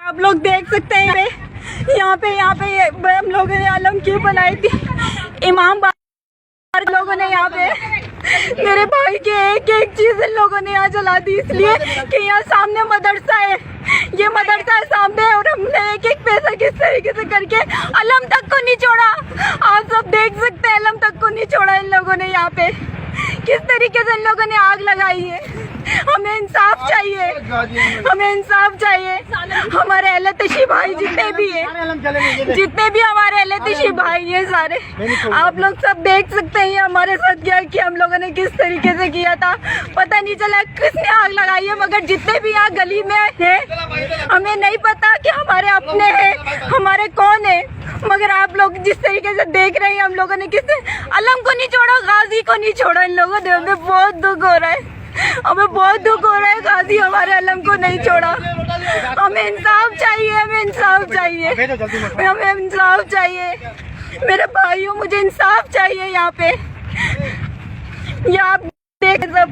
आप लोग देख सकते हैं यहाँ पे हम लोगों ने आलम क्यों बनाई थी। इमाम बार लोगों ने यहाँ पे मेरे भाई के एक चीज इन लोगों ने यहाँ जला दी, इसलिए कि यहाँ सामने मदरसा है, ये मदरसा है सामने, और हमने एक पैसा किस तरीके से करके अलम तक को नहीं छोड़ा। आप सब देख सकते हैं, अलम तक को नहीं छोड़ा इन लोगों ने। यहाँ पे किस तरीके से इन लोगों ने आग लगाई है। हमें इंसाफ चाहिए, हमें इंसाफ चाहिए। हमारे अहले तशी भाई जितने भी हमारे अहले तशी भाई है सारे, आप लोग सब देख सकते हैं हमारे साथ क्या कि हम लोगों ने किस तरीके से किया था। पता नहीं चला किसने आग लगाई है, मगर जितने भी यहाँ गली में है हमें नहीं पता कि हमारे अपने हैं, हमारे कौन है। मगर आप लोग जिस तरीके से देख रहे हैं, हम लोगों ने अलम को नहीं छोड़ा, गाजी को नहीं छोड़ा इन लोगों ने। हमें बहुत दुख हो रहा है, हमें बहुत दुख हो रहा है। गाजी हमारे अलम को नहीं छोड़ा। हमें इंसाफ चाहिए, हमें इंसाफ चाहिए, हमें इंसाफ चाहिए। मेरे भाइयों, मुझे इंसाफ चाहिए। यहाँ पे आप देख सब